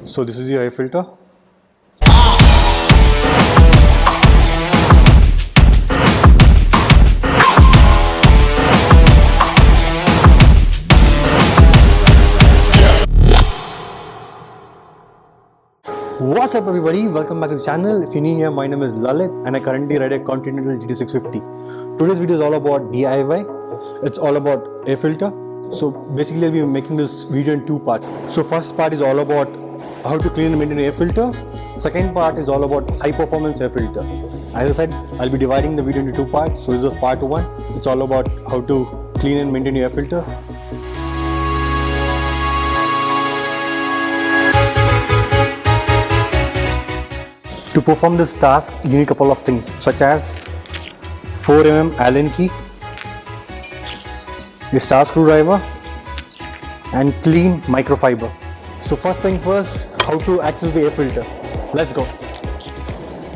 So this is your air filter. What's up everybody, welcome back to the channel. If you're new here, my name is Lalit and I currently ride a Continental GT650. Today's video is all about DIY. It's all about air filter. So basically I'll be making this video in two parts. So first part is all about how to clean and maintain air filter. Second part is all about high performance air filter. As I said, I'll be dividing the video into two parts. So this is part one. It's all about how to clean and maintain your air filter. To perform this task, you need a couple of things such as 4mm Allen key, a star screwdriver, and clean microfiber. So first thing first, how to access the air filter. Let's go.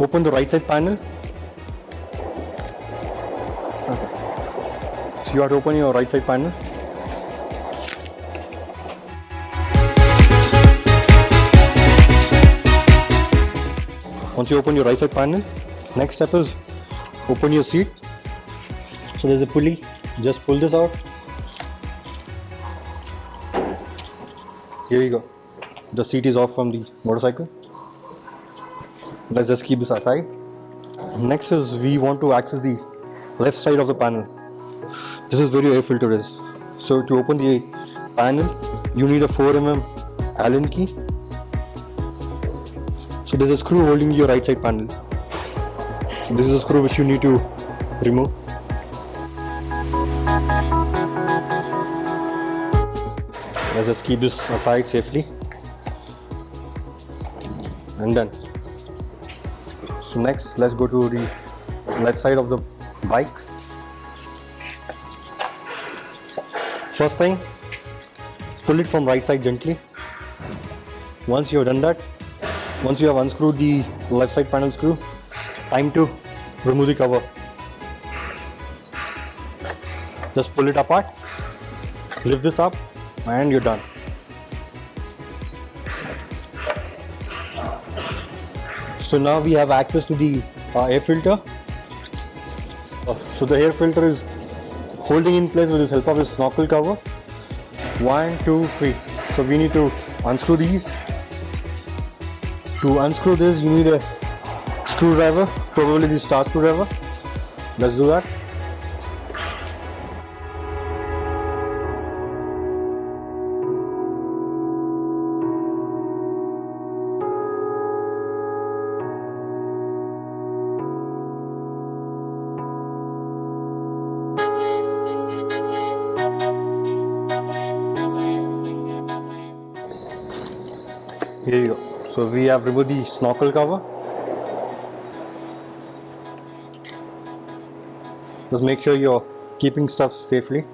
Open the right side panel. Okay. So you have to open your right side panel. Once you open your right side panel, next step is open your seat. So there's a pulley, just pull this out. Here you go. The seat is off from the motorcycle. Let's just keep this aside. Next is we want to access the left side of the panel. This is where your air filter is. So to open the panel, you need a 4mm Allen key. So there's a screw holding your right side panel. This is a screw which you need to remove. Let's just keep this aside safely. And done. So next, let's go to the left side of the bike. First thing, pull it from right side gently. Once you have done that, once you have unscrewed the left side panel screw, time to remove the cover. Just pull it apart, lift this up, and you're done. So now we have access to the air filter. So the air filter is holding in place with the help of a snorkel cover. 1, 2, 3. So we need to unscrew these. To unscrew this, you need a screwdriver, probably the star screwdriver. Let's do that. Here you go. So we have removed the snorkel cover. Just make sure you're keeping stuff safely.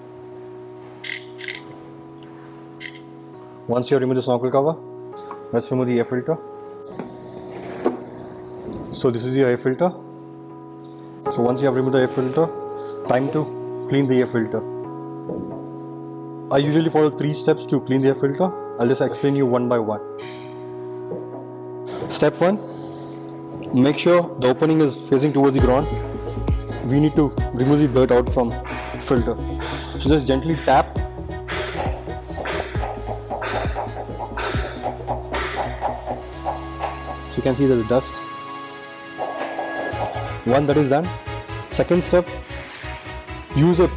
Once you remove the snorkel cover, let's remove the air filter. So this is your air filter. So once you have removed the air filter, time to clean the air filter. I usually follow 3 steps to clean the air filter. I'll just explain you one by one. Step 1, make sure the opening is facing towards the ground. We need to remove the dirt out from filter. So just gently tap. So you can see there's dust. One that is done. Second step, use a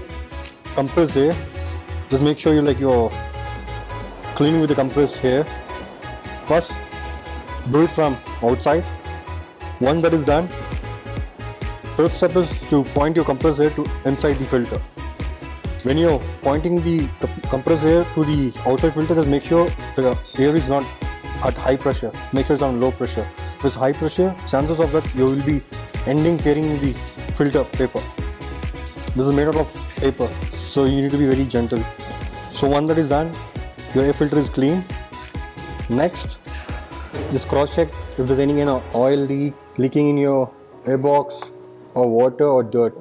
compressed air. Just make sure you're cleaning with the compressed air. First, do it from outside. Once that is done, third step is to point your compressed air to inside the filter. When you're pointing the compressed air to the outside filter, just make sure the air is not at high pressure. Make sure it's on low pressure. If it's high pressure, chances of that you will be tearing the filter paper. This is made out of paper, so you need to be very gentle. So once that is done, your air filter is clean. Next, just cross check if there's any kind of oil leaking in your airbox or water or dirt.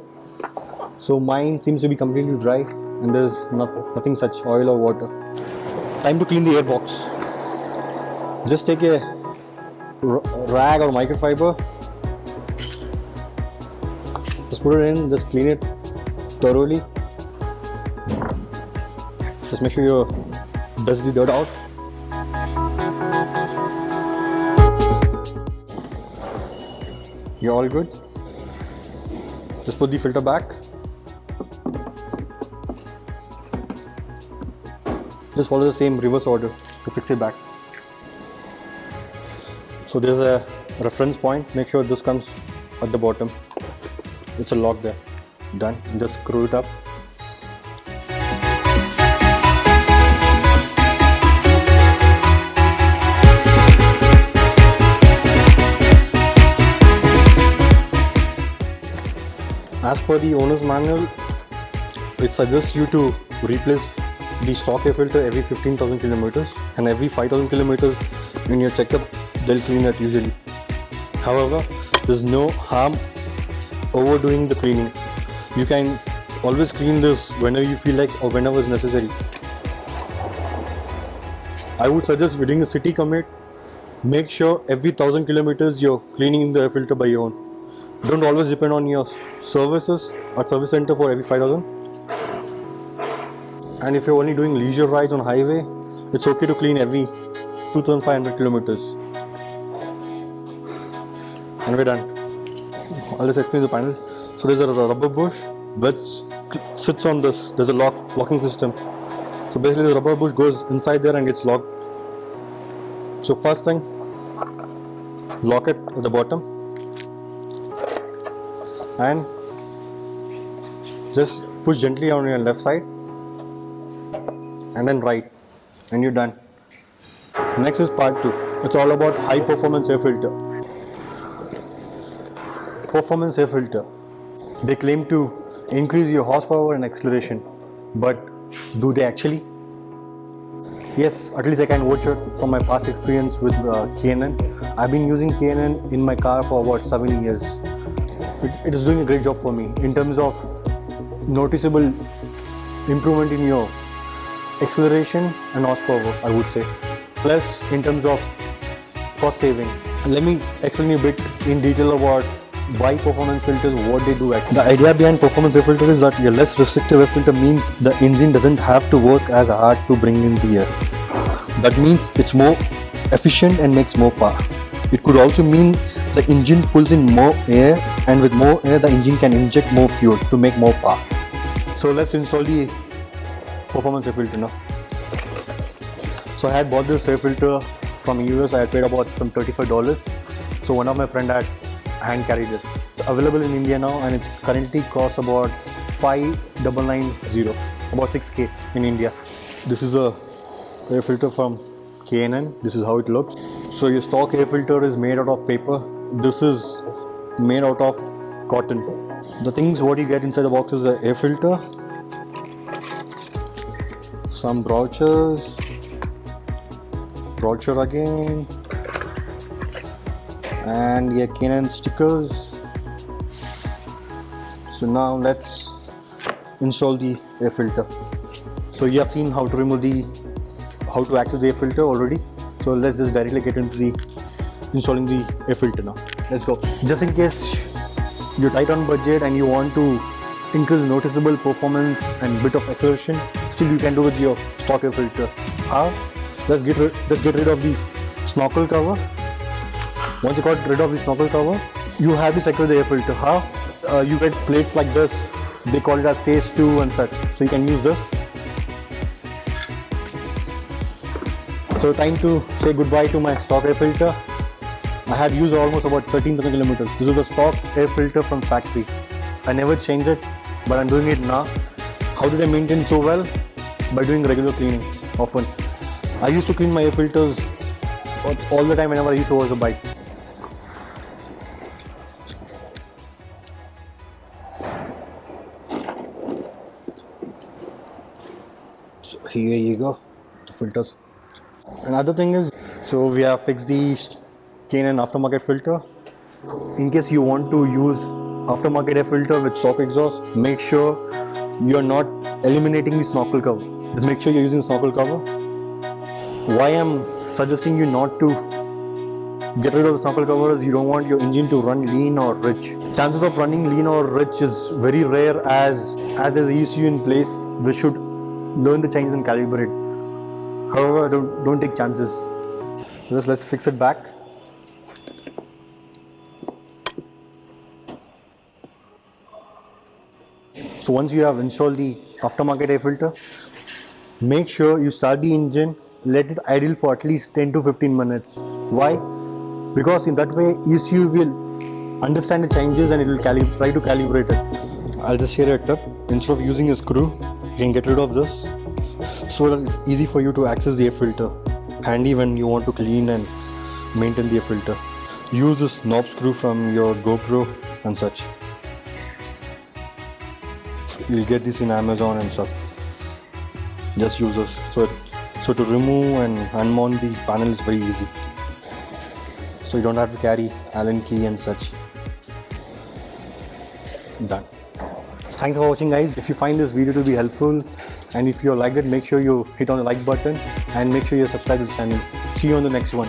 So mine seems to be completely dry and there's nothing such oil or water. Time to clean the airbox. Just take a rag or microfiber, just put it in, just clean it thoroughly. Just make sure you dust the dirt out. You're all good. Just put the filter back. Just follow the same reverse order to fix it back. So there's a reference point. Make sure this comes at the bottom. It's a lock there. Done. Just screw it up. As per the owner's manual, it suggests you to replace the stock air filter every 15,000 kilometers, and every 5,000 kilometers in your checkup they'll clean it usually. However, there's no harm overdoing the cleaning. You can always clean this whenever you feel like or whenever is necessary. I would suggest during a city commute, make sure every 1,000 kilometers you're cleaning the air filter by your own. Don't always depend on your services at service center for every 5,000. And if you're only doing leisure rides on highway, it's okay to clean every 2,500 kilometers. And we're done. I'll just explain the panel. So there's a rubber bush which sits on this. There's a locking system. So basically the rubber bush goes inside there and gets locked. So first thing, lock it at the bottom. And just push gently on your left side and then right, and you're done. Next is part 2. It's all about high performance air filter. Performance air filter. They claim to increase your horsepower and acceleration, but do they actually? Yes, at least I can vouch from my past experience with K&N. I've been using K&N in my car for about 7 years. It is doing a great job for me in terms of noticeable improvement in your acceleration and horsepower, I would say. Plus, in terms of cost saving. Let me explain a bit in detail about why performance filters, what they do actually. The idea behind performance air filter is that your less restrictive air filter means the engine doesn't have to work as hard to bring in the air. That means it's more efficient and makes more power. It could also mean the engine pulls in more air, and with more air the engine can inject more fuel to make more power. So let's install the performance air filter now. So I had bought this air filter from US. I had paid about some $35. So one of my friend had hand carried it. It's available in India now, and it currently costs about 5,990, about 6K in India. This is a air filter from K&N. This is how it looks. So your stock air filter is made out of paper. This is made out of cotton. The things what you get inside the box is an air filter, some brochures, brochure again, and yeah, K&N stickers. So now let's install the air filter. So you have seen how to access the air filter already. So let's just directly get into the installing the air filter now. Let's go. Just in case you're tight on budget and you want to increase noticeable performance and bit of acceleration, still you can do with your stock air filter. How? Let's get rid of the snorkel cover. Once you got rid of the snorkel cover, you have to secure the air filter. How? You get plates like this. They call it as stage 2 and such. So you can use this. So time to say goodbye to my stock air filter. I had used almost about 13,000 kilometers. This is the stock air filter from factory. I never changed it, but I'm doing it now. How did I maintain so well? By doing regular cleaning often. I used to clean my air filters all the time whenever I used to wash a bike. So here you go, the filters. Another thing is, so we have fixed the K&N aftermarket filter. In case you want to use aftermarket air filter with stock exhaust, make sure you're not eliminating the snorkel cover. Just make sure you're using the snorkel cover. Why I'm suggesting you not to get rid of the snorkel cover is you don't want your engine to run lean or rich. Chances of running lean or rich is very rare as there's ECU in place. We should learn the changes and calibrate. However, don't take chances. So let's fix it back. So once you have installed the aftermarket air filter, make sure you start the engine, let it idle for at least 10 to 15 minutes. Why? Because in that way ECU will understand the changes and it will try to calibrate it. I'll just share a tip. Instead of using a screw, you can get rid of this so that it's easy for you to access the air filter. Handy when you want to clean and maintain the air filter. Use this knob screw from your GoPro and such. You'll get this in Amazon and stuff. Just use this. So to remove and unmount the panel is very easy. So you don't have to carry Allen key and such. Done. Thanks for watching, guys. If you find this video to be helpful and if you liked it, make sure you hit on the like button and make sure you subscribe to the channel. See you on the next one.